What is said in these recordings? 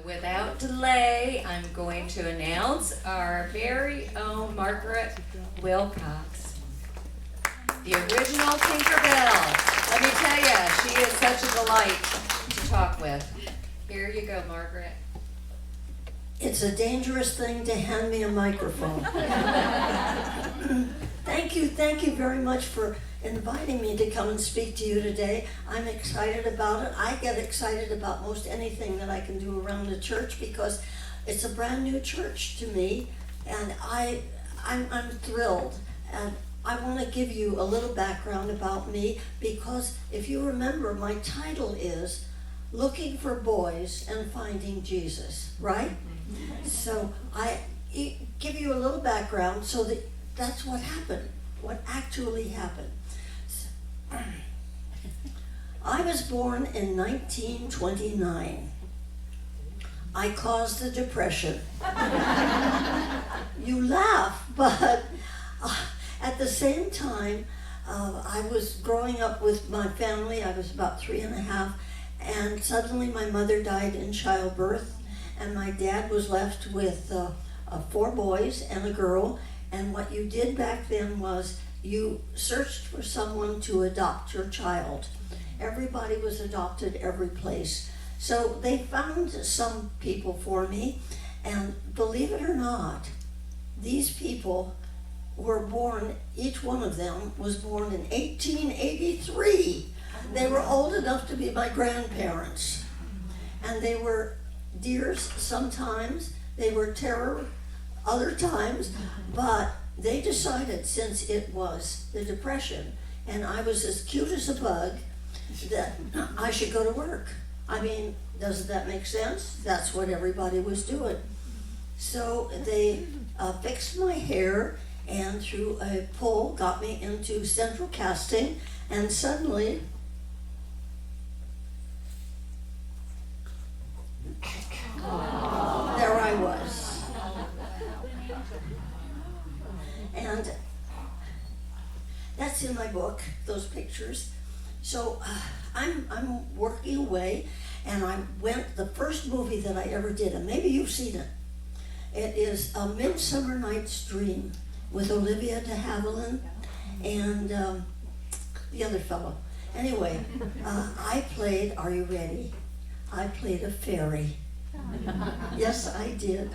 Without delay, I'm going to announce our very own Margaret Willcox, the original Tinkerbell. Let me tell you, she is such a delight to talk with. Here you go, Margaret. It's a dangerous thing to hand me a microphone. Thank you very much for inviting me to come and speak to you today. I'm excited about it. I get excited about most anything that I can do around the church because it's a brand new church to me, and I'm thrilled. And I want to give you a little background about me because if you remember, my title is Looking for Boys and Finding Jesus, right? So I give you a little background so that that's what happened, what actually happened. I was born in 1929. I caused the Depression. You laugh, but at the same time, I was growing up with my family. I was about 3.5, and suddenly my mother died in childbirth, and my dad was left with 4 boys and a girl. And what you did back then was you searched for someone to adopt your child. Everybody was adopted every place. So they found some people for me, and believe it or not, these people were born, each one of them was born in 1883. They were old enough to be my grandparents. And they were dears sometimes, they were terror other times, but they decided, since it was the Depression and I was as cute as a bug, that I should go to work. I mean, doesn't that make sense? That's what everybody was doing. So they fixed my hair and through a pull got me into central casting, and suddenly there I was. And that's in my book, those pictures. So I'm working away, and I went, the first movie that I ever did, and maybe you've seen it. It is A Midsummer Night's Dream with Olivia de Havilland and the other fellow. Anyway, I played, are you ready? I played a fairy. Yes, I did.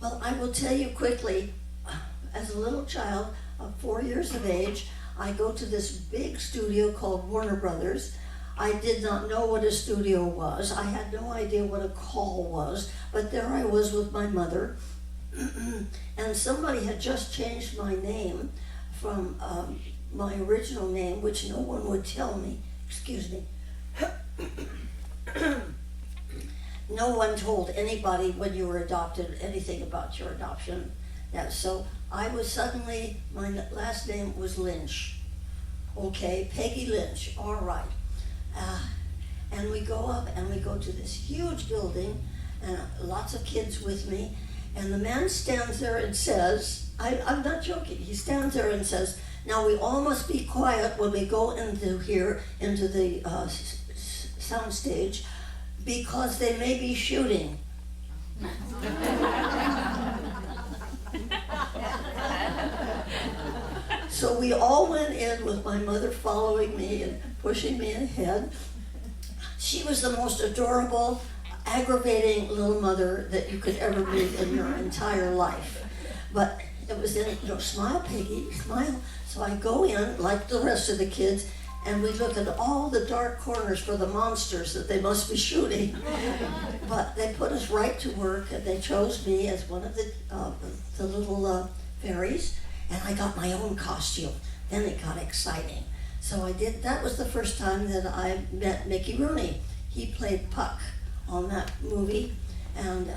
Well, I will tell you quickly, as a little child of 4 years of age, I go to this big studio called Warner Brothers. I did not know what a studio was. I had no idea what a call was, but there I was with my mother. And somebody had just changed my name from my original name, which no one would tell me. Excuse me. No one told anybody when you were adopted anything about your adoption. Yeah, so I was suddenly, my last name was Lynch. Okay, Peggy Lynch, all right. And we go up and we go to this huge building, and lots of kids with me, and the man stands there and says, I'm not joking, he stands there and says, now we all must be quiet when we go into here, into the sound stage, because they may be shooting. So we all went in with my mother following me and pushing me ahead. She was the most adorable, aggravating little mother that you could ever meet in your entire life. But it was in, smile, Peggy, smile. So I go in, like the rest of the kids, and we look at all the dark corners for the monsters that they must be shooting. But they put us right to work, and they chose me as one of the little fairies. And I got my own costume. Then it got exciting. So I did, that was the first time that I met Mickey Rooney. He played Puck on that movie. And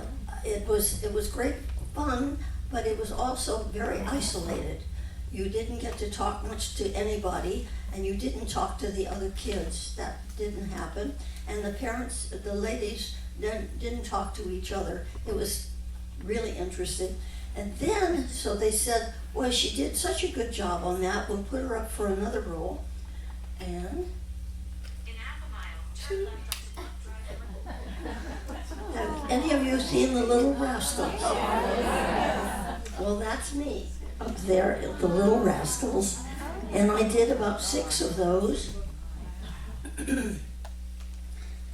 it was great fun, but it was also very isolated. You didn't get to talk much to anybody, and you didn't talk to the other kids. That didn't happen. And the parents, the ladies, didn't talk to each other. It was really interesting. And then, so they said, well, she did such a good job on that, we'll put her up for another role. And in half a mile, turn left on any of you seen The Little Rascals? Well, that's me up there at The Little Rascals. And I did about 6 of those. And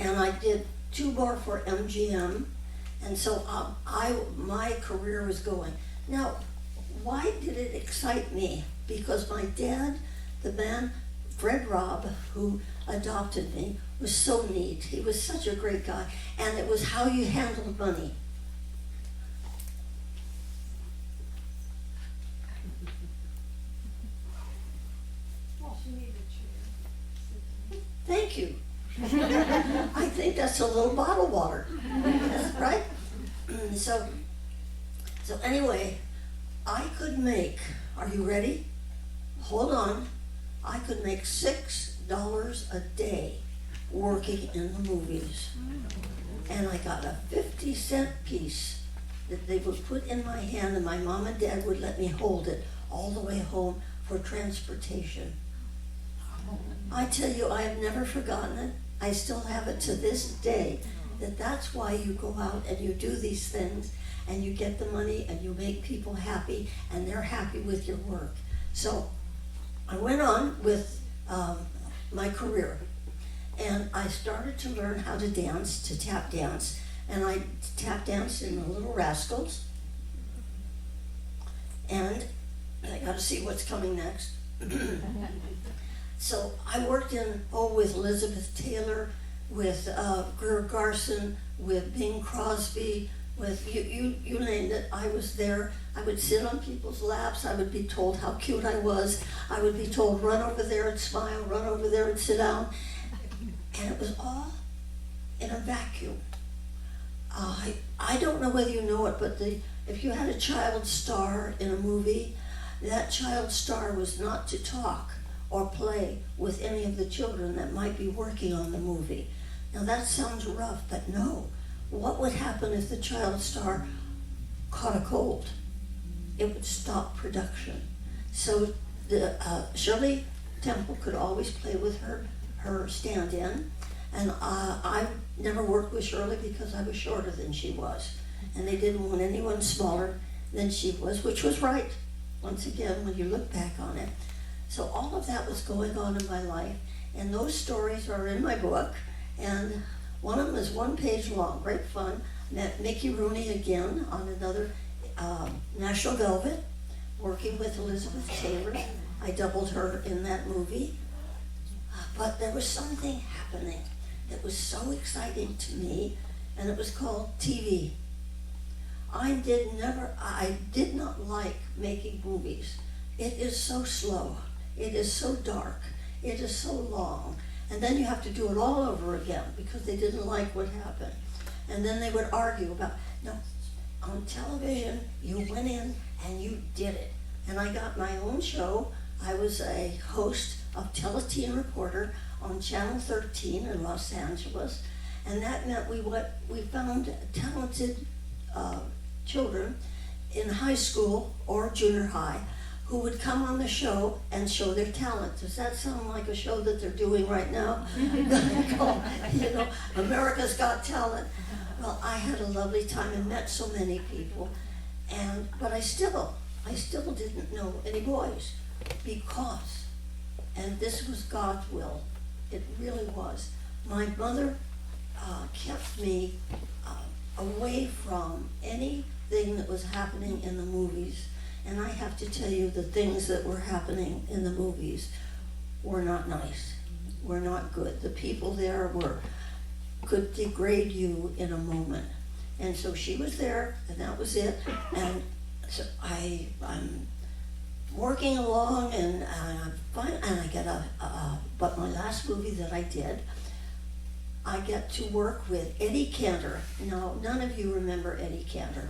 I did 2 more for MGM. And so my career was going. Now, why did it excite me? Because my dad, the man, Fred Robb, who adopted me, was so neat. He was such a great guy. And it was how you handled money. Thank you. I think that's a little bottled water. That's right? So anyway, I could make, are you ready? Hold on. I could make $6 a day working in the movies. And I got a 50-cent piece that they would put in my hand, and my mom and dad would let me hold it all the way home for transportation. I tell you, I have never forgotten it. I still have it to this day, that's why you go out and you do these things and you get the money and you make people happy and they're happy with your work. So I went on with my career, and I started to learn how to dance, to tap dance, and I tap danced in The Little Rascals. And I got to see what's coming next. So I worked with Elizabeth Taylor, with Greer Garson, with Bing Crosby, with you name it. I was there. I would sit on people's laps. I would be told how cute I was. I would be told, run over there and smile, run over there and sit down. And it was all in a vacuum. I don't know whether you know it, but if you had a child star in a movie, that child star was not to talk or play with any of the children that might be working on the movie. Now that sounds rough, but no. What would happen if the child star caught a cold? It would stop production. So Shirley Temple could always play with her stand-in, and I never worked with Shirley because I was shorter than she was, and they didn't want anyone smaller than she was, which was right, once again, when you look back on it. So all of that was going on in my life, and those stories are in my book, and one of them is 1 page long, great fun. Met Mickey Rooney again on another National Velvet, working with Elizabeth Taylor. I doubled her in that movie. But there was something happening that was so exciting to me, and it was called TV. I did not like making movies. It is so slow. It is so dark. It is so long. And then you have to do it all over again because they didn't like what happened. And then they would argue about, no, on television, you went in and you did it. And I got my own show. I was a host of Teleteen Reporter on Channel 13 in Los Angeles. And that meant we found talented children in high school or junior high who would come on the show and show their talent. Does that sound like a show that they're doing right now? America's Got Talent. Well, I had a lovely time and met so many people, but I still didn't know any boys because, and this was God's will, it really was. My mother kept me away from anything that was happening in the movies. And I have to tell you, the things that were happening in the movies were not nice, were not good. The people there could degrade you in a moment. And so she was there, and that was it. And so I'm working along, and I'm fine, and I get but my last movie that I did, I get to work with Eddie Cantor. Now, none of you remember Eddie Cantor.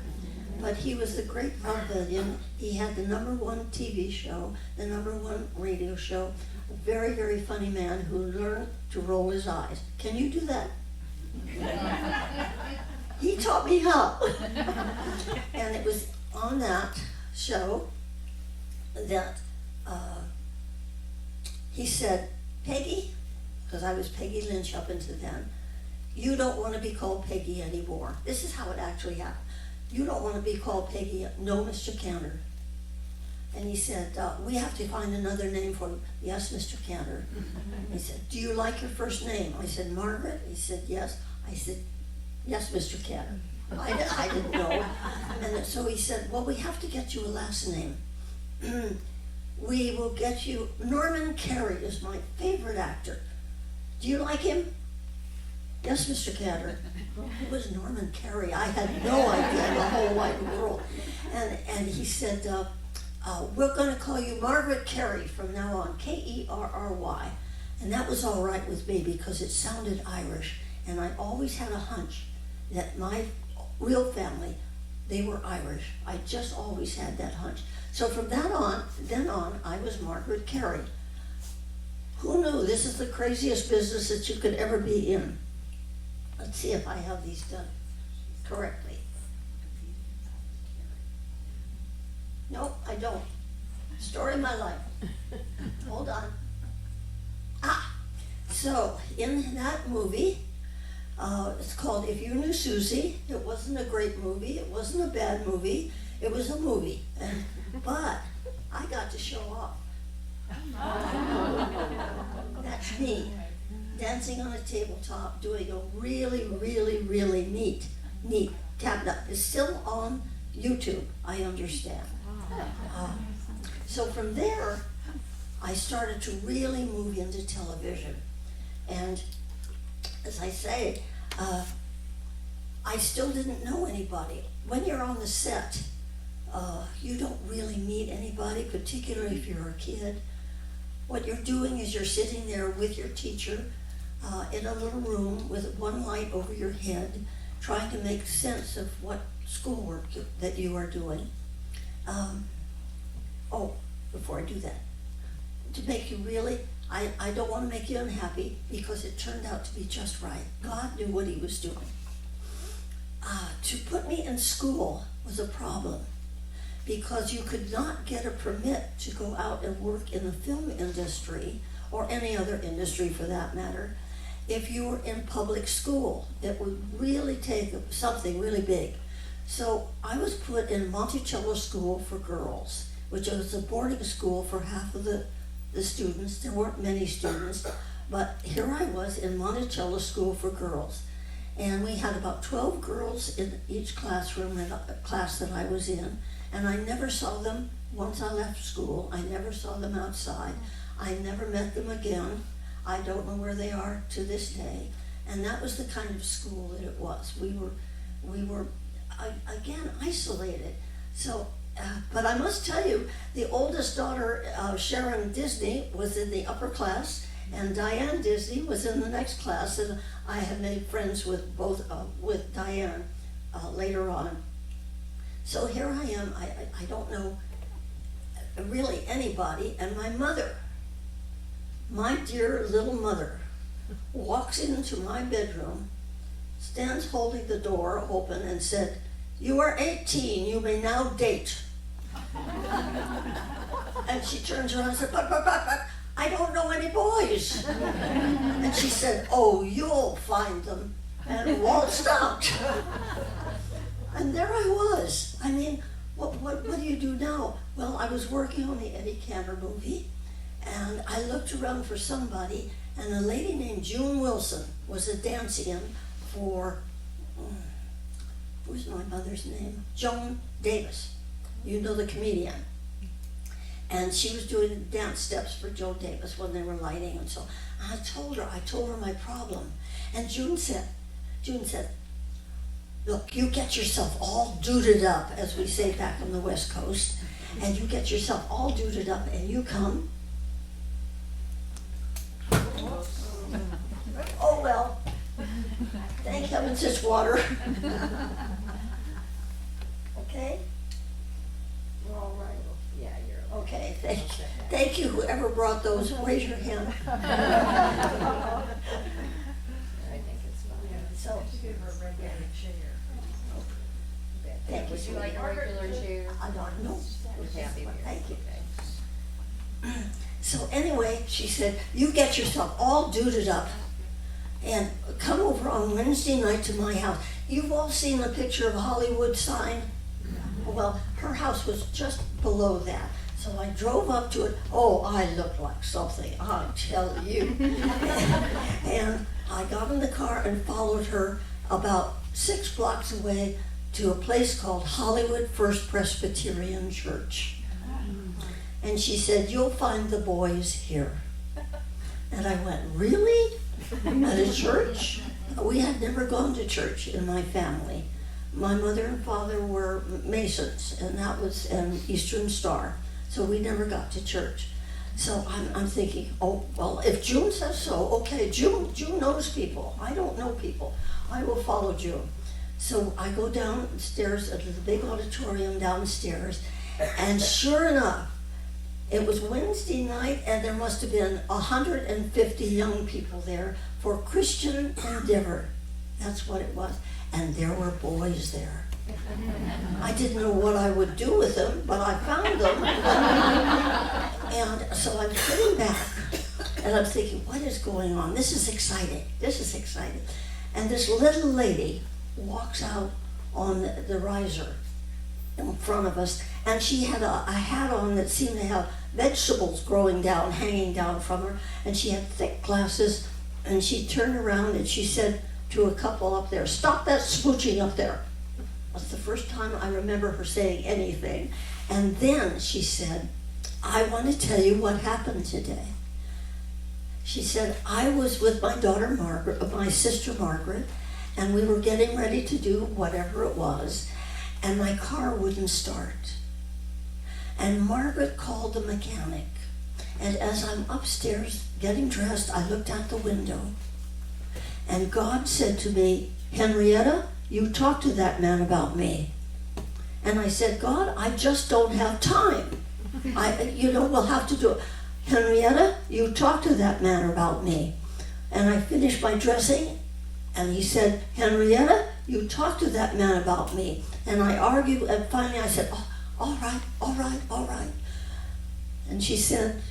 But he was the great vaudevillian. He had the #1 TV show, the #1 radio show. A very, very funny man who learned to roll his eyes. Can you do that? He taught me how. And it was on that show that he said, Peggy, because I was Peggy Lynch up until then, you don't want to be called Peggy anymore. This is how it actually happened. You don't want to be called Peggy, no, Mr. Cantor. And he said, we have to find another name for him. Yes, Mr. Cantor. He said, do you like your first name? I said, Margaret. He said, yes. I said, yes, Mr. Cantor. I didn't know. And so he said, well, we have to get you a last name. We will get you, Norman Kerry is my favorite actor. Do you like him? Yes, Mr. Cantor. Who was Norman Kerry? I had no idea in the whole wide world. And he said, we're going to call you Margaret Kerry from now on, Kerry. And that was all right with me because it sounded Irish. And I always had a hunch that my real family, they were Irish. I just always had that hunch. So from then on, I was Margaret Kerry. Who knew this is the craziest business that you could ever be in? Let's see if I have these done correctly. Nope, I don't. Story of my life. Hold on. So in that movie, it's called If You Knew Susie. It wasn't a great movie. It wasn't a bad movie. It was a movie. But I got to show off. That's me, dancing on a tabletop, doing a really, really, really neat tap dance. It's still on YouTube, I understand. So from there, I started to really move into television. And as I say, I still didn't know anybody. When you're on the set, you don't really meet anybody, particularly if you're a kid. What you're doing is you're sitting there with your teacher in a little room with one light over your head, trying to make sense of what schoolwork that you are doing. Before I do that, to make you really, I don't want to make you unhappy because it turned out to be just right. God knew what he was doing. To put me in school was a problem because you could not get a permit to go out and work in the film industry or any other industry for that matter if you were in public school. It would really take something really big. So I was put in Monticello School for Girls, which was a boarding school for half of the students. There weren't many students, but here I was in Monticello School for Girls. And we had about 12 girls in each classroom in a class that I was in. And I never saw them once I left school. I never saw them outside. I never met them again. I don't know where they are to this day. And that was the kind of school that it was. We were again, isolated. So, but I must tell you, the oldest daughter, Sharon Disney, was in the upper class, and Diane Disney was in the next class, and I had made friends with both, with Diane later on. So here I am, I don't know really anybody, and my mother, my dear little mother, walks into my bedroom, stands holding the door open and said, "You are 18, you may now date." And she turns around and said, but, I don't know any boys. And she said, "Oh, you'll find them," and waltzed out. And there I was. I mean, what do you do now? Well, I was working on the Eddie Cantor movie, and I looked around for somebody, and a lady named June Wilson was a dance-in for, who's my mother's name? Joan Davis. You know, the comedian. And she was doing the dance steps for Joe Davis when they were lighting, and so I told her my problem. And June said, "Look, you get yourself all duded up," as we say back on the West Coast, and you get yourself all duded up and you come. Oh well, thank heavens it's water. Okay? We're all right. Yeah, you're Okay, thank you, whoever brought those, raise your hand. I think it's fine. So, thank you. Would you like a regular chair? I don't know. Happy here. Thank you. Okay. So anyway, she said, "You get yourself all duded up and come over on Wednesday night to my house. You've all seen the picture of a Hollywood sign? Well, her house was just below that. So I drove up to it. Oh, I looked like something, I tell you. And I got in the car and followed her about 6 blocks away to a place called Hollywood First Presbyterian Church. And she said, "You'll find the boys here." And I went, "Really? At a church?" We had never gone to church in my family. My mother and father were Masons, and that was an Eastern Star. So we never got to church. So I'm thinking, oh, well, if June says so, okay, June knows people. I don't know people. I will follow June. So I go downstairs to the big auditorium downstairs, and sure enough, it was Wednesday night, and there must have been 150 young people there for Christian Endeavor. That's what it was. And there were boys there. I didn't know what I would do with them, but I found them. And so I'm sitting back, and I'm thinking, what is going on? This is exciting. This is exciting. And this little lady walks out on the riser in front of us, and she had a hat on that seemed to have vegetables growing down, hanging down from her, and she had thick glasses, and she turned around and she said to a couple up there, "Stop that smooching up there." That's the first time I remember her saying anything. And then she said, "I want to tell you what happened today." She said, "I was with my daughter Margaret, my sister Margaret, and we were getting ready to do whatever it was, and my car wouldn't start. And Margaret called the mechanic. And as I'm upstairs getting dressed, I looked out the window. And God said to me, 'Henrietta, you talk to that man about me.' And I said, 'God, I just don't have time. We'll have to do it. Henrietta, you talk to that man about me.' And I finished my dressing, and he said, 'Henrietta, you talk to that man about me.' And I argued, and finally I said, 'Oh, all right. And she said,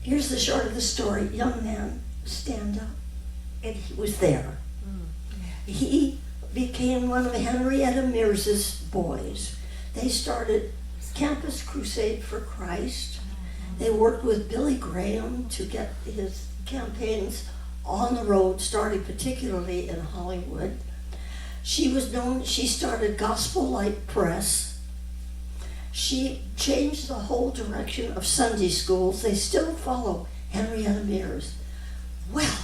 here's the short of the story. Young man, stand up. And he was there. He became one of Henrietta Mears's boys. They started Campus Crusade for Christ. They worked with Billy Graham to get his campaigns on the road, starting particularly in Hollywood. She started Gospel Light Press. She changed the whole direction of Sunday schools. They still follow Henrietta Mears. Well,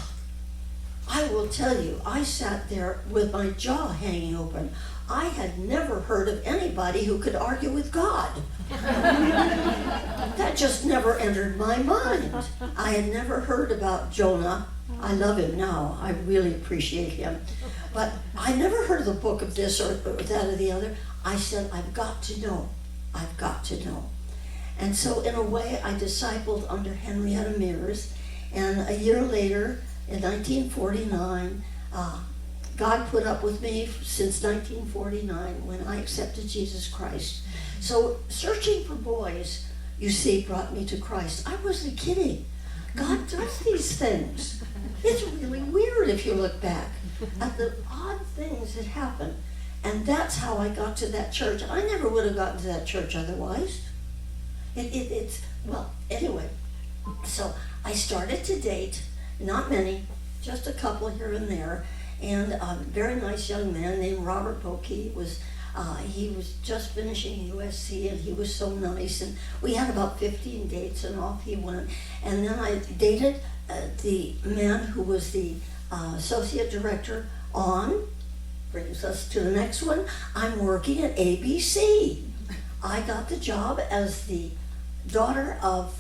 I will tell you, I sat there with my jaw hanging open. I had never heard of anybody who could argue with God. That just never entered my mind. I had never heard about Jonah. I love him now. I really appreciate him. But I never heard of the book of this or that or the other. I said, I've got to know. I've got to know. And so in a way, I discipled under Henrietta Mears. And a year later, in 1949, God put up with me since 1949 when I accepted Jesus Christ. So searching for boys, you see, brought me to Christ. I wasn't kidding. God does these things. It's really weird if you look back at the odd things that happen. And that's how I got to that church. I never would have gotten to that church otherwise. Anyway, so I started to date, not many, just a couple here and there, and a very nice young man named Robert Bokey he was just finishing USC, and he was so nice, and we had about 15 dates, and off he went. And then I dated the man who was the associate director on, brings us to the next one, I'm working at ABC. I got the job as the daughter of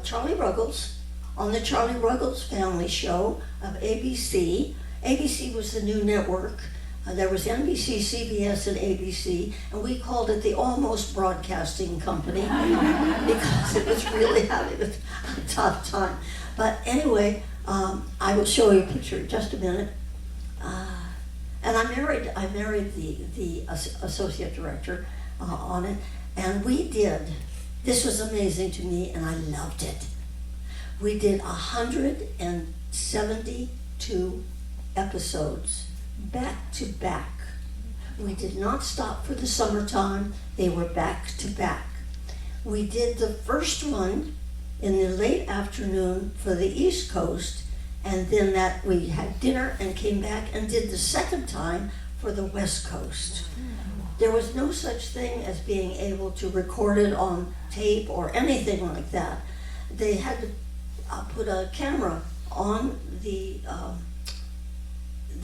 Charlie Ruggles on the Charlie Ruggles Family Show of ABC. ABC was the new network. There was NBC, CBS, and ABC, and we called it the Almost Broadcasting Company because it was really having a tough time. But anyway, I will show you a picture in just a minute. And I married the associate director on it, and this was amazing to me, and I loved it. We did 172 episodes back to back. We did not stop for the summertime. They were back to back. We did the first one in the late afternoon for the East Coast, and then that we had dinner and came back and did the second time for the West Coast. There was no such thing as being able to record it on tape or anything like that. They had to put a camera on the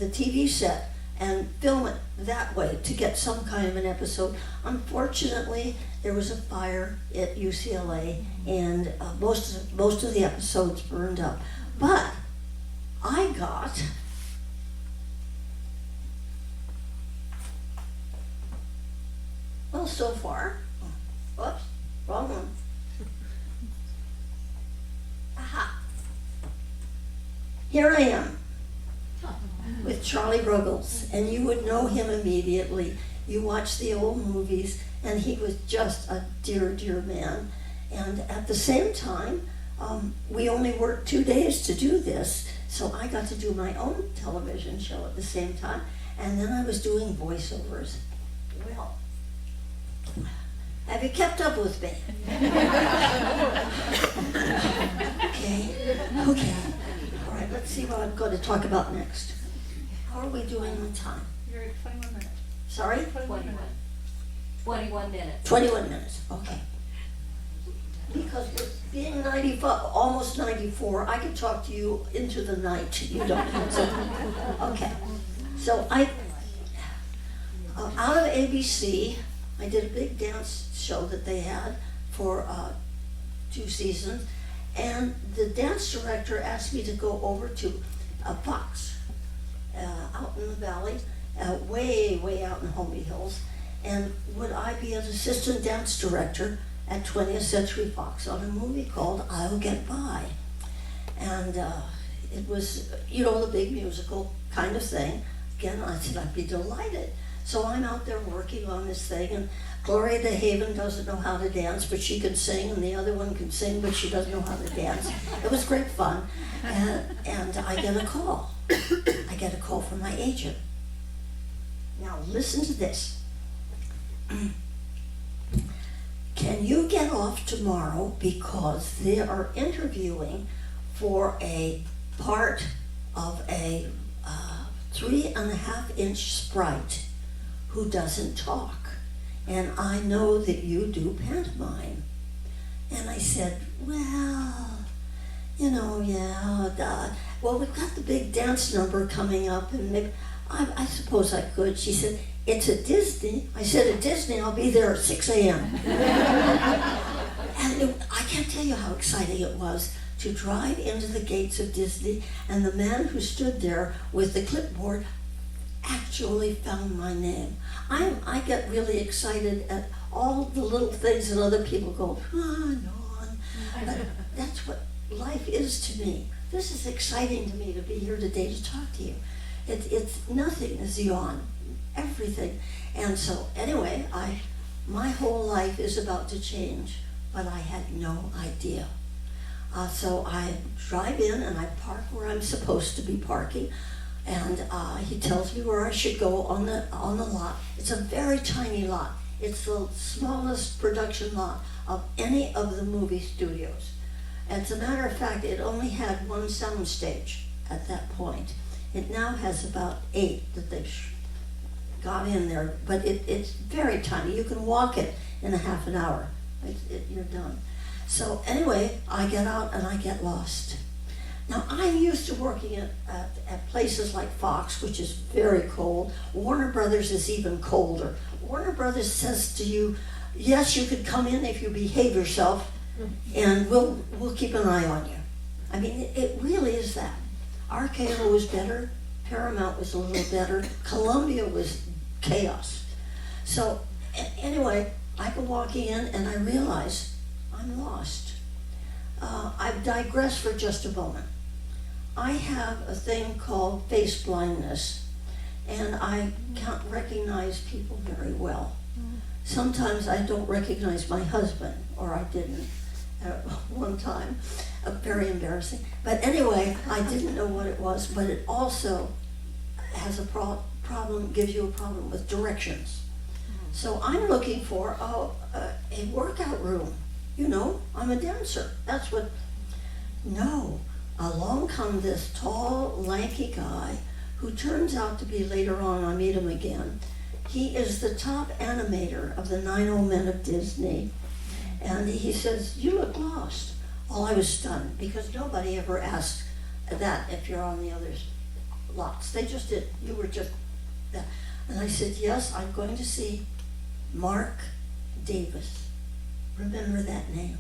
TV set and film it that way to get some kind of an episode. Unfortunately, there was a fire at UCLA, and most of the episodes burned up. But I got so far. Whoops, wrong one. Aha! Here I am with Charlie Ruggles, and you would know him immediately. You watch the old movies, and he was just a dear, dear man. And at the same time, we only worked 2 days to do this, so I got to do my own television show at the same time, and then I was doing voiceovers. Well, have you kept up with me? Okay. All right, let's see what I'm going to talk about next. How are we doing on time? You're at 21 minutes. Sorry? 21 minutes. 21 minutes, okay. Because with being 95, almost 94, I can talk to you into the night. You don't. So, okay. So out of ABC, I did a big dance show that they had for 2 seasons, and the dance director asked me to go over to Fox out in the valley, way out in Homey Hills, and would I be an assistant dance director at 20th Century Fox on a movie called I'll Get By. And it was, the big musical kind of thing. Again, I said I'd be delighted. So I'm out there working on this thing, and Gloria DeHaven doesn't know how to dance, but she can sing, and the other one can sing, but she doesn't know how to dance. It was great fun. And I get a call. I get a call from my agent. Now listen to this. Can you get off tomorrow because they are interviewing for a part of a 3.5-inch sprite who doesn't talk, and I know that you do pantomime. And I said, well, well, we've got the big dance number coming up, and maybe, I suppose I could. She said, it's at Disney. I said, at Disney, I'll be there at 6 a.m. And I can't tell you how exciting it was to drive into the gates of Disney, and the man who stood there with the clipboard actually found my name. I get really excited at all the little things that other people go on. But that's what life is to me. This is exciting to me to be here today to talk to you. It's nothing is beyond everything. And so anyway, my whole life is about to change, but I had no idea. So I drive in and I park where I'm supposed to be parking, and he tells me where I should go on the lot. It's a very tiny lot. It's the smallest production lot of any of the movie studios. As a matter of fact, it only had 1 sound stage at that point. It now has about 8 that they've got in there, but it's very tiny. You can walk it in a half an hour. You're done. So anyway, I get out and I get lost. Now, I'm used to working at places like Fox, which is very cold. Warner Brothers is even colder. Warner Brothers says to you, yes, you could come in if you behave yourself, and we'll keep an eye on you. I mean, it really is that. RKO was better. Paramount was a little better. Columbia was chaos. So anyway, I go walking in and I realize I'm lost. I've digressed for just a moment. I have a thing called face blindness, and I can't recognize people very well. Sometimes I don't recognize my husband, or I didn't at one time. very embarrassing. But anyway, I didn't know what it was, but it also has a problem, gives you a problem with directions. So I'm looking for a workout room. You know, I'm a dancer. That's what, no. Along come this tall, lanky guy who turns out to be, later on, I meet him again. He is the top animator of the 9 Old Men of Disney. And he says, "You look lost." Oh, I was stunned because nobody ever asked that if you're on the other lots. They just did. You were just that. And I said, "Yes, I'm going to see Mark Davis." Remember that name.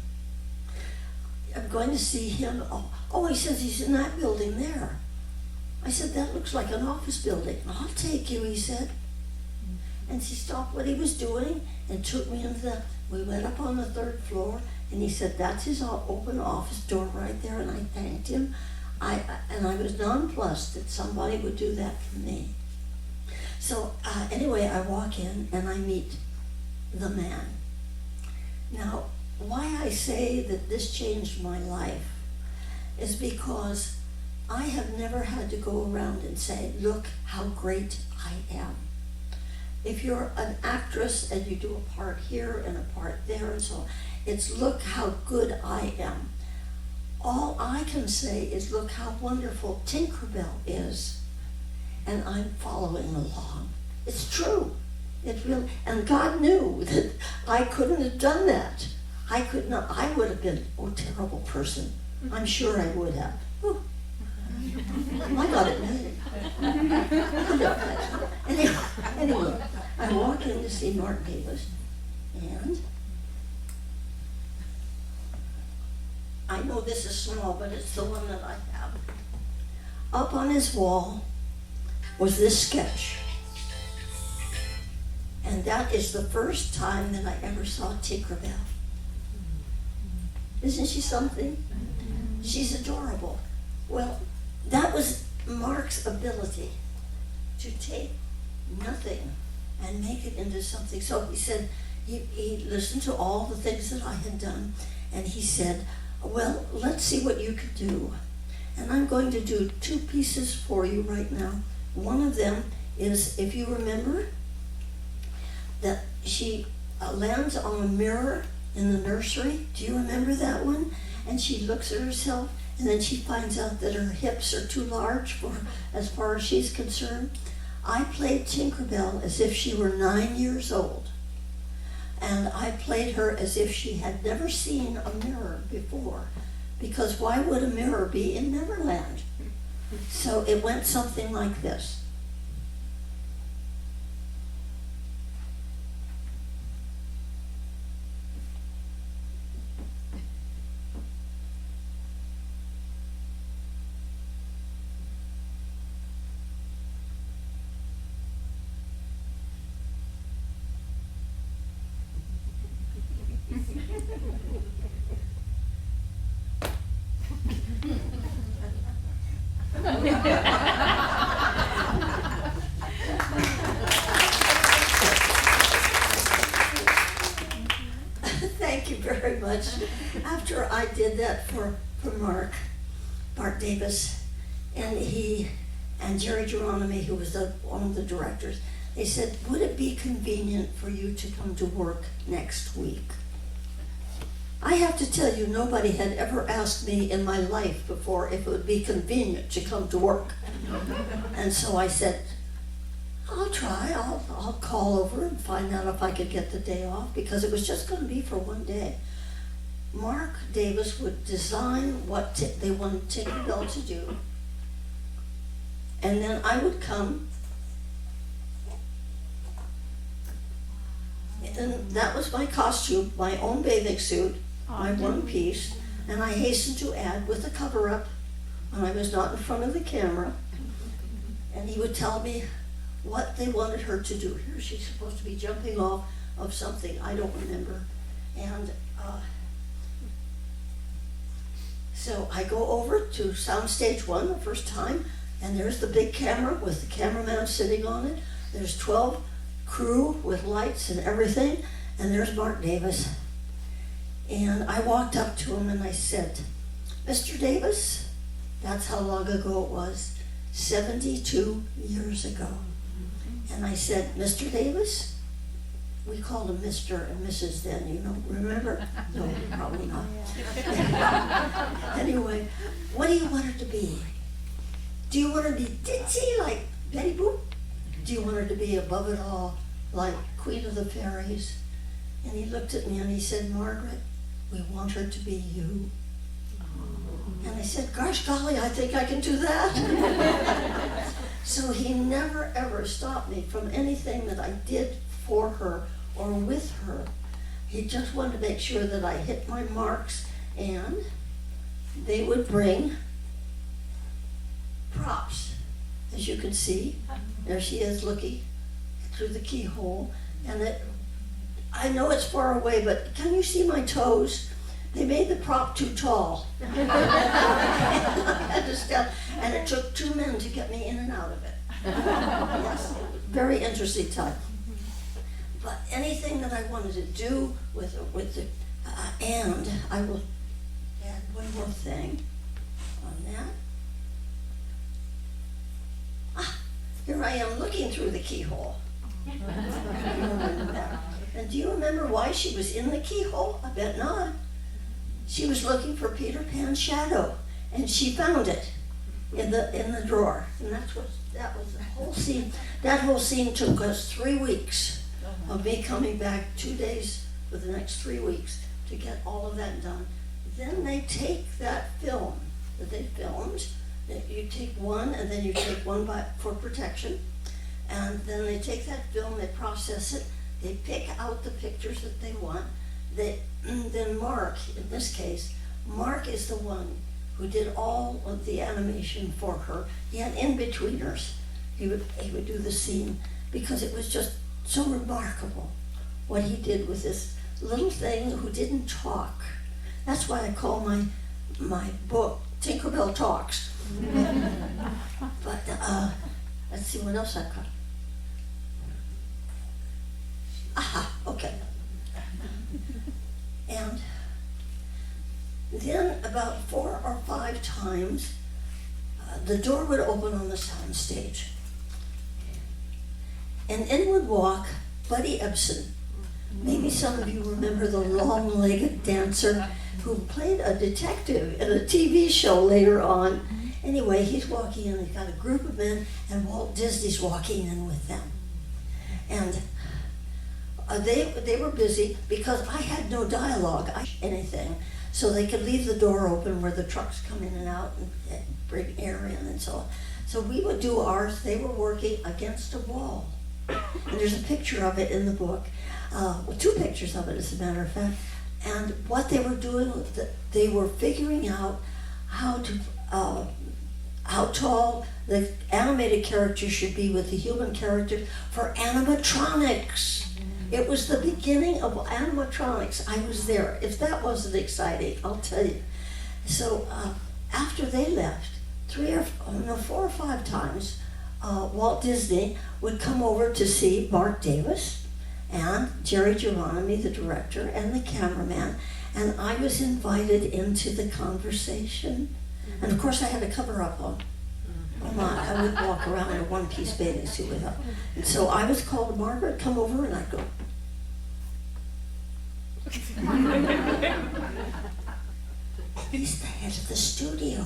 I'm going to see him. Oh, he says he's in that building there. I said, "That looks like an office building." "I'll take you," he said. And he stopped what he was doing and took me into we went up on the 3rd floor, and he said, "That's his open office door right there." And I thanked him. I was nonplussed that somebody would do that for me. So anyway, I walk in and I meet the man. Now, why I say that this changed my life is because I have never had to go around and say, "Look how great I am." If you're an actress and you do a part here and a part there and so on, it's "Look how good I am." All I can say is, "Look how wonderful Tinkerbell is," and I'm following along. It's true. It's real, and God knew that I couldn't have done that. I could not. I would have been a terrible person. I'm sure I would have. Whew. I got it made. Anyway, I walk in to see Mark Davis, and I know this is small, but it's the one that I have. Up on his wall was this sketch. And that is the first time that I ever saw Tinkerbell. Isn't she something? She's adorable. Well, that was Mark's ability to take nothing and make it into something. So he said, he listened to all the things that I had done, and he said, "Well, let's see what you could do. And I'm going to do 2 pieces for you right now. One of them is, if you remember, that she lands on a mirror in the nursery. Do you remember that one? And she looks at herself, and then she finds out that her hips are too large for as far as she's concerned. I played Tinkerbell as if she were 9 years old. And I played her as if she had never seen a mirror before. Because why would a mirror be in Neverland? So it went something like this. Thank you very much. After I did that for Mark Davis, and Jerry Geronimi, who was one of the directors, they said, "Would it be convenient for you to come to work next week?" I have to tell you, nobody had ever asked me in my life before if it would be convenient to come to work. And so I said, "I'll try. I'll call over and find out if I could get the day off," because it was just going to be for one day. Mark Davis would design what they wanted Tinkerbell to do, and then I would come, and that was my costume, my own bathing suit, my one piece, and I hastened to add with a cover-up when I was not in front of the camera, and he would tell me what they wanted her to do. Here she's supposed to be jumping off of something, I don't remember, and so I go over to soundstage 1 the first time, and there's the big camera with the cameraman sitting on it. There's 12 crew with lights and everything, and there's Mark Davis. And I walked up to him and I said, Mr. Davis, that's how long ago it was, 72 years ago. And I said, Mr. Davis, we called him Mr. and Mrs. then, you know, remember? No, probably not. Anyway, what do you want her to be? Do you want her to be ditzy like Betty Boop? Do you want her to be above it all like Queen of the Fairies? And he looked at me and he said, Margaret, we want her to be you. And I said, gosh golly, I think I can do that. So he never ever stopped me from anything that I did for her or with her. He just wanted to make sure that I hit my marks, and they would bring props. As you can see, there she is looking through the keyhole, and I know it's far away, but can you see my toes? They made the prop too tall. I had to step, and it took 2 men to get me in and out of it. Yes, very interesting time. But anything that I wanted to do with the, and I will add one more thing on that. Here I am looking through the keyhole. And do you remember why she was in the keyhole? I bet not. She was looking for Peter Pan's shadow, and she found it in the drawer. And that was the whole scene. That whole scene took us 3 weeks of me coming back 2 days for the next 3 weeks to get all of that done. Then they take that film that they filmed. You take one, and then you take one for protection, and then they take that film, they process it, they pick out the pictures that they want. Then Mark, in this case, Mark is the one who did all of the animation for her. He had in-betweeners. He would do the scene because it was just so remarkable what he did with this little thing who didn't talk. That's why I call my book Tinkerbell Talks. But let's see what else I've got. Aha, okay. And then about 4 or 5 times, the door would open on the sound stage. And in would walk Buddy Ebsen. Maybe some of you remember the long-legged dancer who played a detective in a TV show later on. Anyway, he's walking in, he's got a group of men, and Walt Disney's walking in with them. And they were busy because I had no dialogue, anything, so they could leave the door open where the trucks come in and out and bring air in and so on. So we would do ours. They were working against a wall. And there's a picture of it in the book, 2 pictures of it as a matter of fact. And what they were doing was that they were figuring out how tall the animated character should be with the human character for animatronics. It was the beginning of animatronics. I was there. If that wasn't exciting, I'll tell you. So after they left, 4 or 5 times, Walt Disney would come over to see Mark Davis and Jerry Geronimi, the director, and the cameraman, and I was invited into the conversation. And of course I had a cover up on. I would walk around in a one-piece bathing suit with her. And so I was called, Margaret, come over, and I'd go. He's the head of the studio.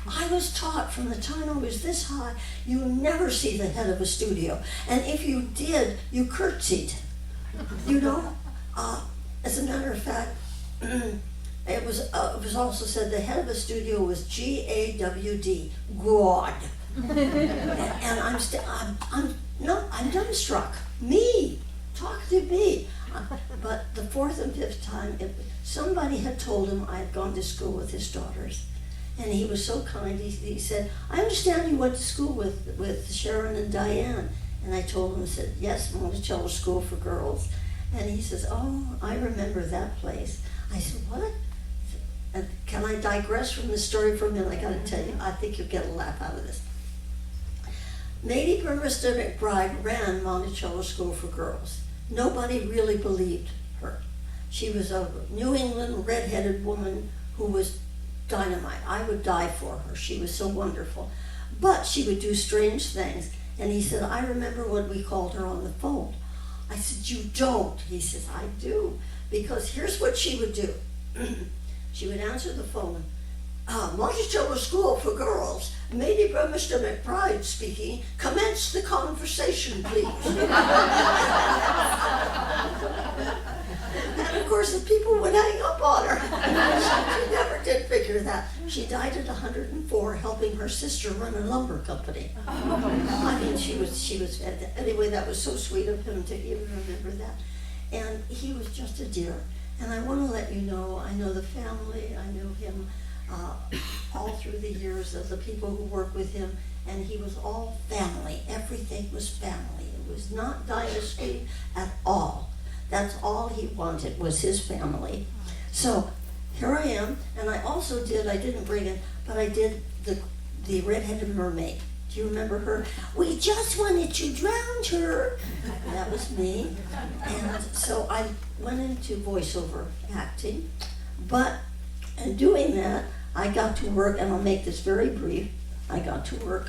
I was taught from the time I was this high, you never see the head of a studio. And if you did, you curtsied. You know? As a matter of fact, it was also said the head of a studio was G-A-W-D, God. And I'm dumbstruck. Me, talk to me. But the 4th and 5th time, somebody had told him I had gone to school with his daughters. And he was so kind, he said, I understand you went to school with Sharon and Diane. And I told him, I said, yes, Monticello School for Girls. And he says, oh, I remember that place. I said, what? And can I digress from the story for a minute? I gotta tell you, I think you'll get a laugh out of this. Lady Burmester McBride ran Monticello School for Girls. Nobody really believed her. She was a New England red-headed woman who was dynamite. I would die for her. She was so wonderful. But she would do strange things. And he said, I remember when we called her on the phone. I said, you don't. He says, I do. Because here's what she would do. She would answer the phone. Monticello School for Girls, Lady Mr. McBride speaking. Commence the conversation, please. And of course, the people would hang up on her. She never did figure that. She died at 104, helping her sister run a lumber company. I mean, she was. Anyway, that was so sweet of him to even remember that. And he was just a dear. And I want to let you know, I know the family, I know him all through the years of the people who work with him, and he was all family. Everything was family. It was not dynasty at all. That's all he wanted was his family. So here I am, and I also did, I didn't bring it, but I did the Red-Headed Mermaid. Do you remember her? We just wanted to drown her. That was me. And so I went into voiceover acting, but in doing that, I got to work, and I'll make this very brief, I got to work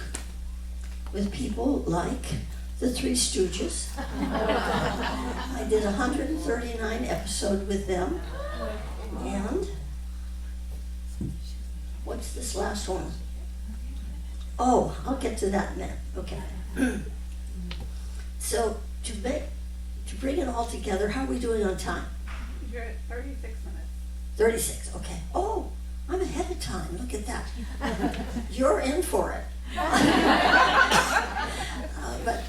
with people like the Three Stooges. I did 139 episodes with them. And what's this last one? Oh, I'll get to that in a minute. Okay. So to bring it all together, how are we doing on time? You're at 36 minutes. 36, okay. Oh, I'm ahead of time. Look at that. You're in for it. But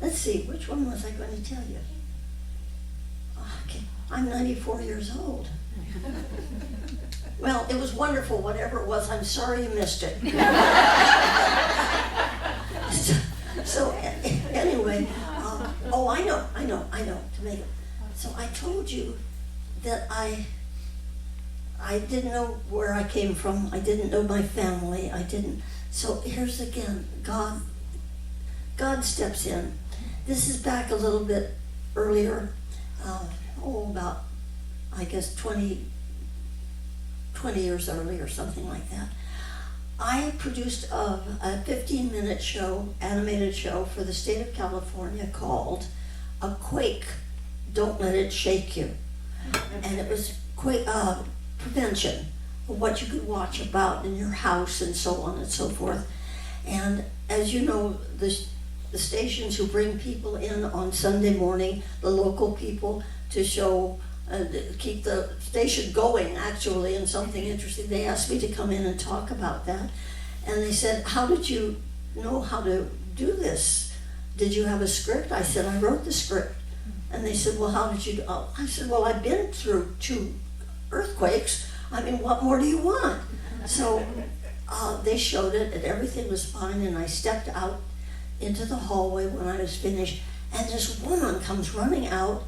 let's see, which one was I going to tell you? Okay, I'm 94 years old. Well, it was wonderful, whatever it was. I'm sorry you missed it. So anyway, oh, I know, to make it. So I told you that I didn't know where I came from. I didn't know my family. I didn't. So here's again, God steps in. This is back a little bit earlier, about, I guess, 20 years earlier, something like that. I produced a 15-minute show, animated show for the state of California called A Quake, Don't Let It Shake You. And it was prevention, what you could watch about in your house and so on and so forth. And as you know, the stations who bring people in on Sunday morning, the local people, to show, keep the station going actually, and something interesting. They asked me to come in and talk about that. And they said, how did you know how to do this? Did you have a script? I said, I wrote the script. And they said, well, how did you do? I said, well, I've been through 2 earthquakes. I mean, what more do you want? So they showed it, and everything was fine, and I stepped out into the hallway when I was finished, and this woman comes running out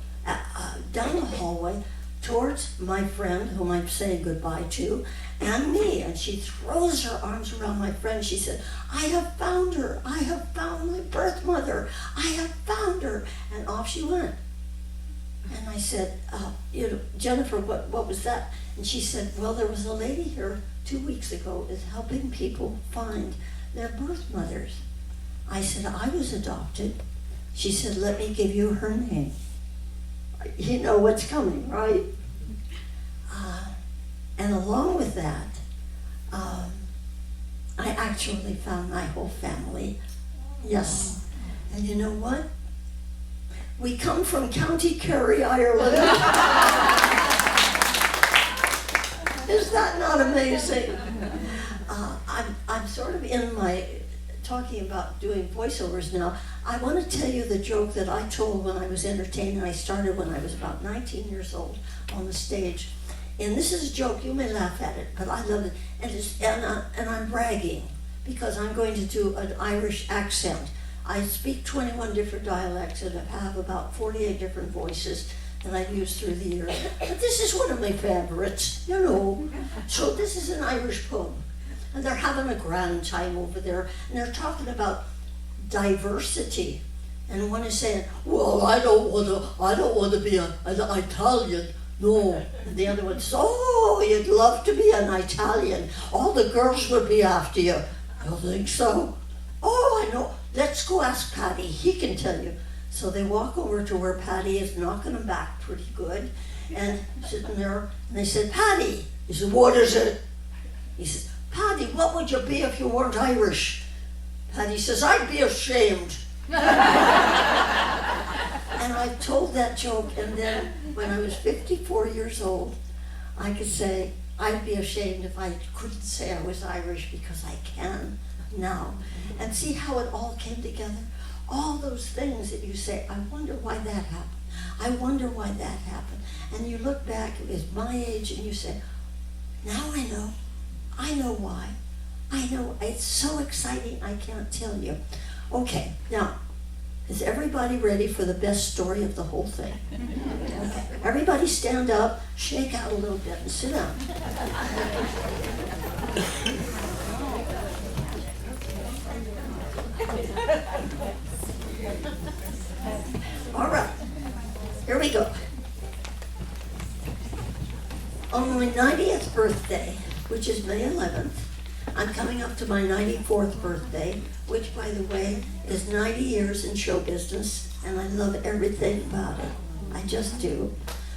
down the hallway towards my friend, whom I'm saying goodbye to, and me, and she throws her arms around my friend. She said, I have found her. I have found my birth mother. I have found her. And off she went. And I said, Jennifer, what was that? And she said, well, there was a lady here 2 weeks ago is helping people find their birth mothers. I said, I was adopted. She said, let me give you her name. You know what's coming, right? And along with that, I actually found my whole family. Yes. And you know what? We come from County Kerry, Ireland. Is that not amazing? I'm sort of in my talking about doing voiceovers now. I want to tell you the joke that I told when I was entertained, and I started when I was about 19 years old on the stage. And this is a joke, you may laugh at it, but I love it. And I'm bragging because I'm going to do an Irish accent. I speak 21 different dialects and I have about 48 different voices that I've used through the years. But this is one of my favorites, you know. So this is an Irish poem. And they're having a grand time over there, and they're talking about diversity. And one is saying, well, I don't want to be an Italian No. And the other one says, oh, you'd love to be an Italian. All the girls would be after you. I don't think so. Oh, I know. Let's go ask Patty. He can tell you. So they walk over to where Patty is, knocking him back pretty good, and sitting there, and they said, Patty. He said, what is it? He says, Patty, what would you be if you weren't Irish? Patty says, I'd be ashamed. And I told that joke, and then when I was 54 years old, I could say, I'd be ashamed if I couldn't say I was Irish, because I can now. And see how it all came together? All those things that you say, I wonder why that happened. I wonder why that happened. And you look back at my age and you say, now I know. I know why. I know. It's so exciting, I can't tell you. Okay, now, is everybody ready for the best story of the whole thing? Okay. Everybody stand up, shake out a little bit, and sit down. All right, here we go. On my 90th birthday, which is May 11th, I'm coming up to my 94th birthday, which, by the way, is 90 years in show business, and I love everything about it. I just do.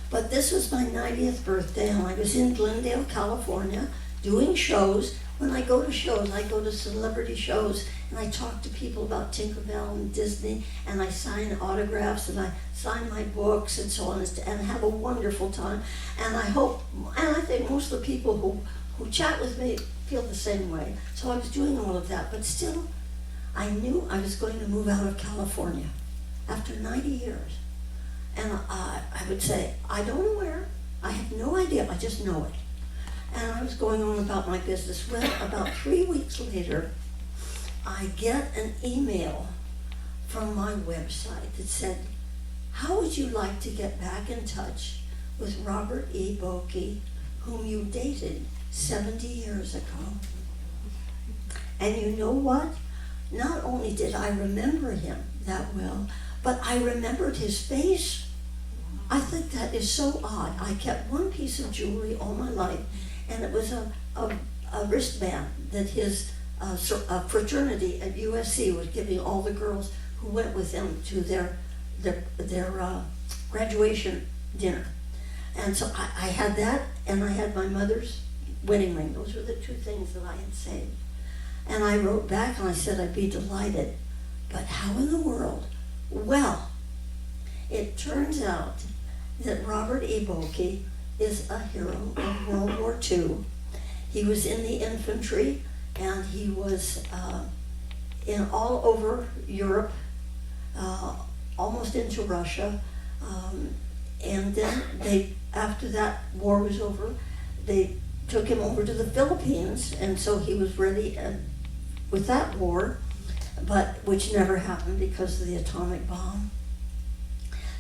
But this was my 90th birthday, and I was in Glendale, California, doing shows. When I go to shows, I go to celebrity shows, and I talk to people about Tinkerbell and Disney, and I sign autographs, and I sign my books, and so on, and have a wonderful time. And I hope, and I think most of the people who chat with me feel the same way. So I was doing all of that, but still, I knew I was going to move out of California after 90 years. And I would say, I don't know where, I have no idea, I just know it. And I was going on about my business. Well, about 3 weeks later, I get an email from my website that said, how would you like to get back in touch with Robert E. Boakey, whom you dated 70 years ago? And you know what? Not only did I remember him that well, but I remembered his face. I think that is so odd. I kept one piece of jewelry all my life, and it was a wristband that his fraternity at USC was giving all the girls who went with him to their graduation dinner. And so I had that, and I had my mother's wedding ring. Those were the two things that I had saved. And I wrote back and I said I'd be delighted, but how in the world? Well, it turns out that Robert E. Boakey is a hero of World War II. He was in the infantry, and he was in all over Europe, almost into Russia. And then after that war was over, they took him over to the Philippines, and so he was ready with that war, but which never happened because of the atomic bomb.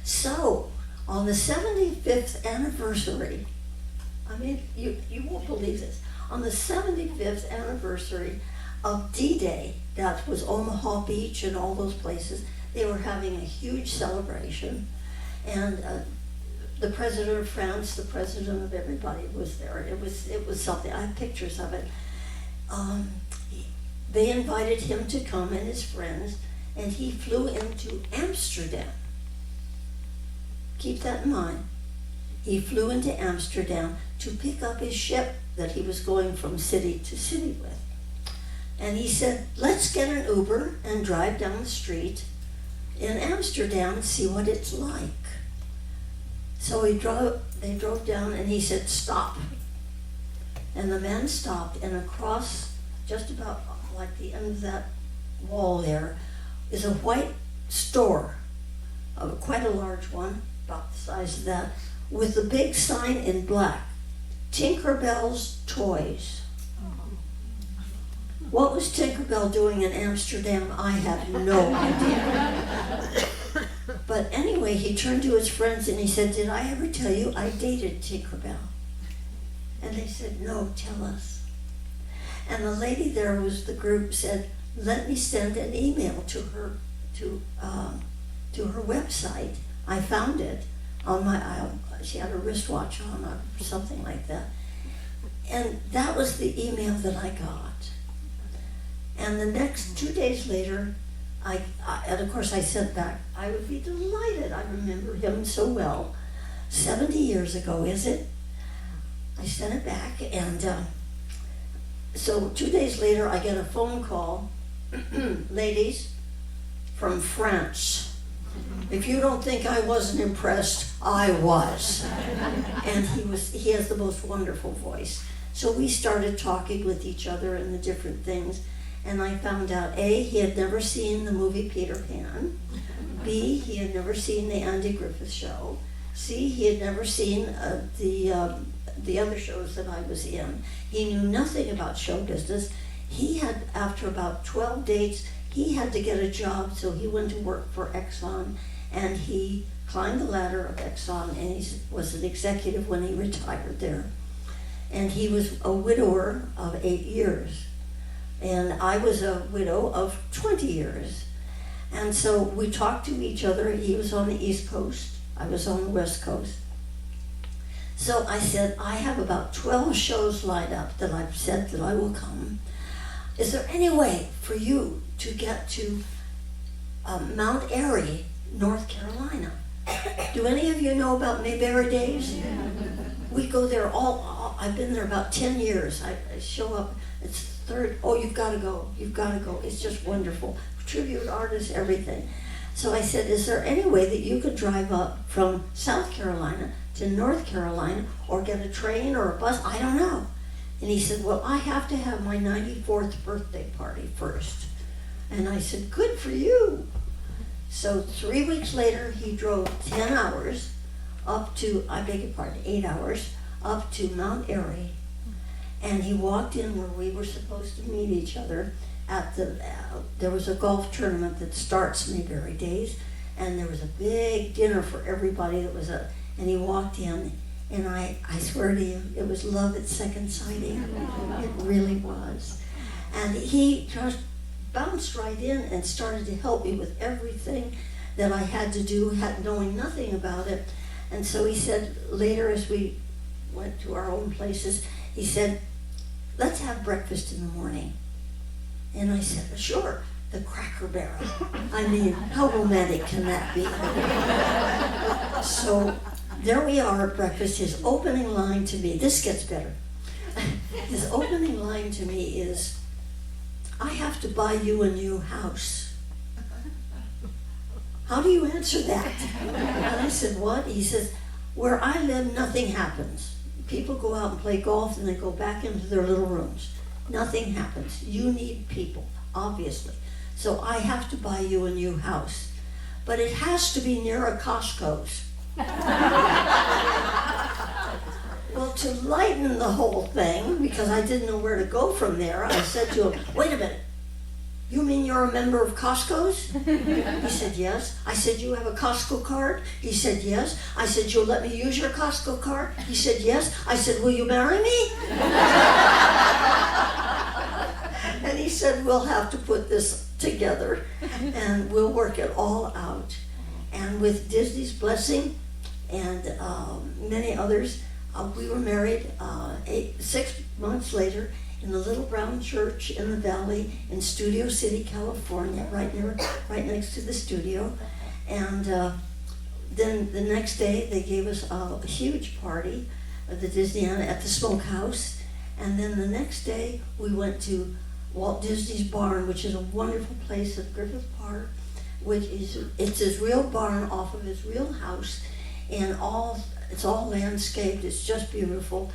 So, on the 75th anniversary, I mean, you won't believe this, on the 75th anniversary of D-Day, that was Omaha Beach and all those places, they were having a huge celebration, and the president of France, the president of everybody was there. It was something. I have pictures of it. They invited him to come and his friends, and he flew into Amsterdam. Keep that in mind. He flew into Amsterdam to pick up his ship that he was going from city to city with. And he said, let's get an Uber and drive down the street in Amsterdam and see what it's like. So they drove down, and he said, stop. And the man stopped, and across, just about like the end of that wall there, is a white store, quite a large one, about the size of that, with the big sign in black, Tinkerbell's Toys. What was Tinkerbell doing in Amsterdam? I have no idea. But anyway, he turned to his friends and he said, did I ever tell you I dated Tinkerbell? And they said, no, tell us. And the lady there was the group said, let me send an email to her website. I found it. on she had a wristwatch on or something like that. And that was the email that I got. And the next 2 days later, and of course I sent back, I would be delighted. I remember him so well. 70 years ago, is it? I sent it back, and so 2 days later, I get a phone call, ladies, from France. If you don't think I wasn't impressed, I was. And he has the most wonderful voice. So we started talking with each other and the different things, and I found out, A, he had never seen the movie Peter Pan, B, he had never seen the Andy Griffith Show, C, he had never seen the other shows that I was in. He knew nothing about show business. He had, after about 12 dates, he had to get a job, so he went to work for Exxon, and he climbed the ladder of Exxon, and he was an executive when he retired there. And he was a widower of 8 years, and I was a widow of 20 years. And so we talked to each other. He was on the East Coast, I was on the West Coast. So I said, I have about 12 shows lined up that I've said that I will come. Is there any way for you to get to Mount Airy, North Carolina? Do any of you know about Mayberry Days? We go there I've been there about 10 years. I show up, it's third, oh, you've got to go. It's just wonderful. Tribute artists, everything. So I said, is there any way that you could drive up from South Carolina to North Carolina or get a train or a bus? I don't know. And he said, well, I have to have my 94th birthday party first. And I said, good for you. So 3 weeks later, he drove 10 hours up to, 8 hours, up to Mount Airy. And he walked in where we were supposed to meet each other at there was a golf tournament that starts Mayberry Days, and there was a big dinner for everybody and he walked in, and I swear to you, it was love at second sighting. It really was. And he just bounced right in and started to help me with everything that I had to do, knowing nothing about it. And so he said later, as we went to our own places, he said, let's have breakfast in the morning. And I said, sure, the Cracker Barrel. I mean, how romantic can that be? So there we are at breakfast. His opening line to me, this gets better. His opening line to me is, I have to buy you a new house. How do you answer that? And I said, what? He says, where I live, nothing happens. People go out and play golf and they go back into their little rooms. Nothing happens. You need people, obviously. So I have to buy you a new house. But it has to be near a Costco's. Well, to lighten the whole thing, because I didn't know where to go from there, I said to him, wait a minute. You mean you're a member of Costco's? He said, yes. I said, you have a Costco card? He said, yes. I said, you'll let me use your Costco card? He said, yes. I said, will you marry me? And he said, we'll have to put this together and we'll work it all out. And with Disney's blessing and many others, we were married 6 months later in the little brown church in the valley in Studio City, California, right next to the studio. And then the next day they gave us a huge party at the Disneyland at the Smokehouse. And then the next day we went to Walt Disney's barn, which is a wonderful place at Griffith Park, it's his real barn off of his real house, and it's all landscaped. It's just beautiful.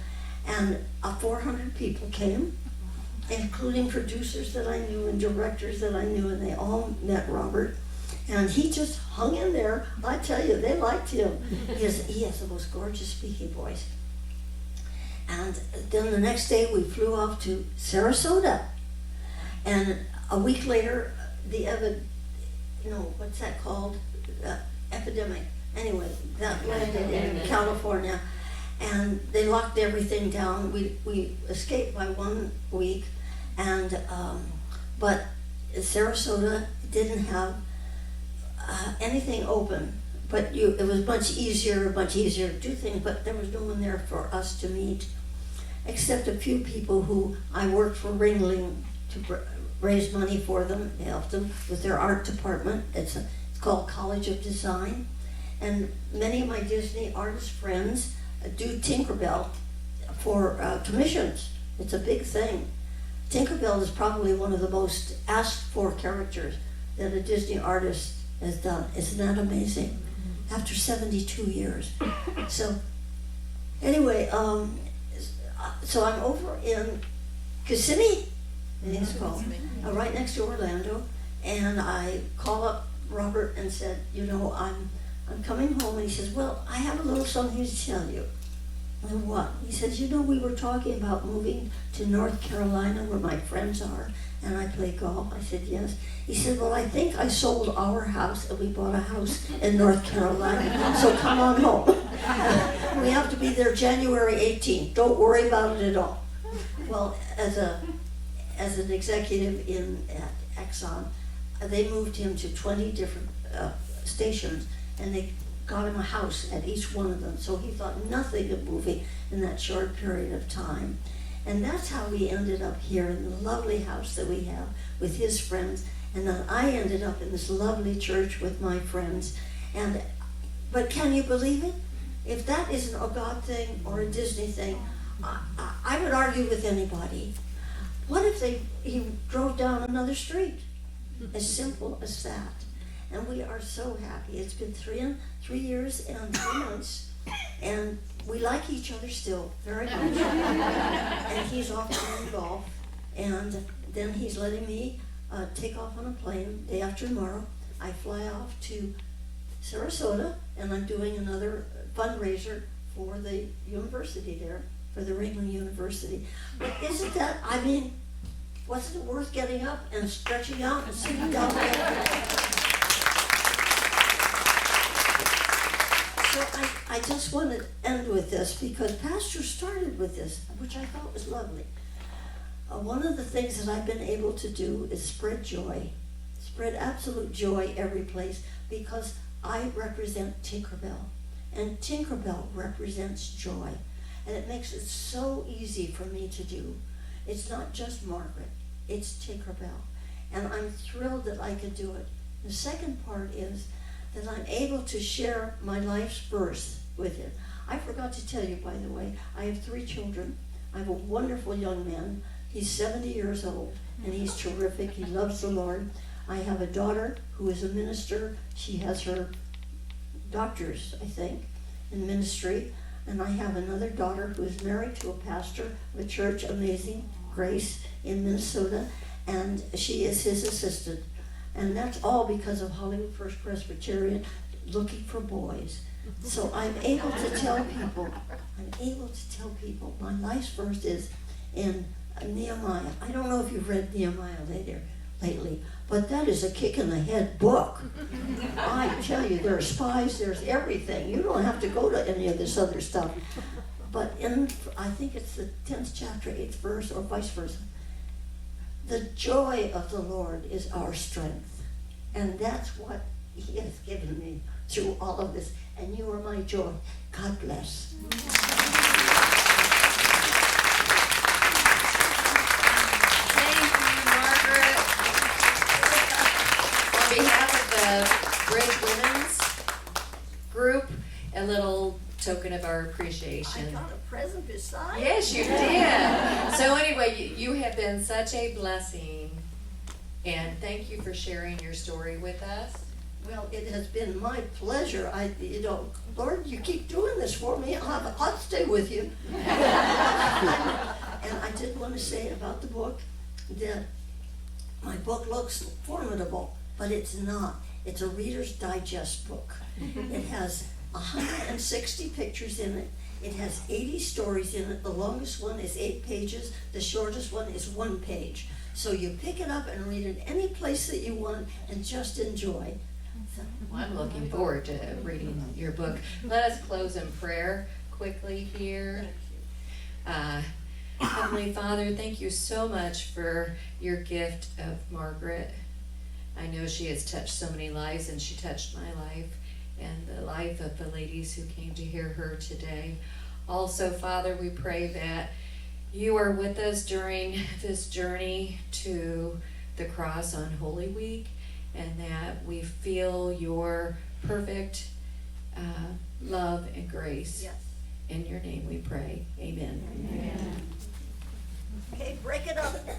And 400 people came, including producers that I knew and directors that I knew, and they all met Robert. And he just hung in there. I tell you, they liked him. He has the most gorgeous speaking voice. And then the next day we flew off to Sarasota. And a week later, what's that called? Epidemic. Anyway, that landed in California. And they locked everything down. We escaped by 1 week, and but Sarasota didn't have anything open but it was much easier to do things, but there was no one there for us to meet, except a few people who I worked for Ringling to raise money for them, help them with their art department. It's called College of Design. And many of my Disney artist friends do Tinkerbell for commissions. It's a big thing. Tinkerbell is probably one of the most asked for characters that a Disney artist has done. Isn't that amazing? After 72 years. So anyway, so I'm over in Kissimmee, I think it's called, right next to Orlando, and I call up Robert and said, you know, I'm coming home, and he says, well, I have a little something to tell you. And what? He says, you know, we were talking about moving to North Carolina where my friends are, and I play golf. I said, yes. He said, well, I think I sold our house and we bought a house in North Carolina, so come on home. We have to be there January 18th. Don't worry about it at all. Well, as an executive at Exxon, they moved him to 20 different stations, and they got him a house at each one of them. So he thought nothing of moving in that short period of time. And that's how we ended up here in the lovely house that we have with his friends. And then I ended up in this lovely church with my friends. But can you believe it? If that isn't a God thing or a Disney thing, I would argue with anybody. What if he drove down another street? As simple as that. And we are so happy. It's been 3 years and 3 months, and we like each other still very much. And he's off playing golf, and then he's letting me take off on a plane day after tomorrow. I fly off to Sarasota, and I'm doing another fundraiser for the university there, for the Ringling University. But isn't that, I mean, wasn't it worth getting up and stretching out and sitting down there? So I just want to end with this, because Pastor started with this, which I thought was lovely. One of the things that I've been able to do is spread joy, spread absolute joy every place, because I represent Tinkerbell, and Tinkerbell represents joy, and it makes it so easy for me to do. It's not just Margaret, it's Tinkerbell, and I'm thrilled that I can do it. The second part is that I'm able to share my life's verse with it. I forgot to tell you, by the way, I have 3 children. I have a wonderful young man. He's 70 years old, and he's terrific. He loves the Lord. I have a daughter who is a minister. She has her doctor's, I think, in ministry. And I have another daughter who is married to a pastor of a church, Amazing Grace, in Minnesota, and she is his assistant. And that's all because of Hollywood First Presbyterian looking for boys. So I'm able to tell people, my life's verse is in Nehemiah. I don't know if you've read Nehemiah lately, but that is a kick in the head book. I tell you, there are spies, there's everything. You don't have to go to any of this other stuff. But I think it's the 10th chapter, 8th verse, or vice versa. The joy of the Lord is our strength. And that's what He has given me through all of this. And you are my joy. God bless. Thank you, Margaret. On behalf of the Bridge Women's Group, a little token of our appreciation. I got a present beside. Yes, you did. So anyway, you have been such a blessing, and thank you for sharing your story with us. Well, it has been my pleasure. Lord, you keep doing this for me. I'll stay with you. And I did want to say about the book that my book looks formidable, but it's not. It's a Reader's Digest book. It has 160 pictures in it. It has 80 stories in it. The longest one is 8 pages. The shortest one is 1 page. So you pick it up and read it any place that you want and just enjoy. Well, I'm looking forward to reading your book. Let us close in prayer quickly here. Heavenly Father, thank you so much for your gift of Margaret. I know she has touched so many lives, and she touched my life. and the life of the ladies who came to hear her today. Also, Father, we pray that you are with us during this journey to the cross on Holy Week, and that we feel your perfect love and grace. Yes. In your name we pray. Amen. Amen. Okay, break it up. Well,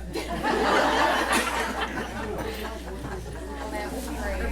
that was great.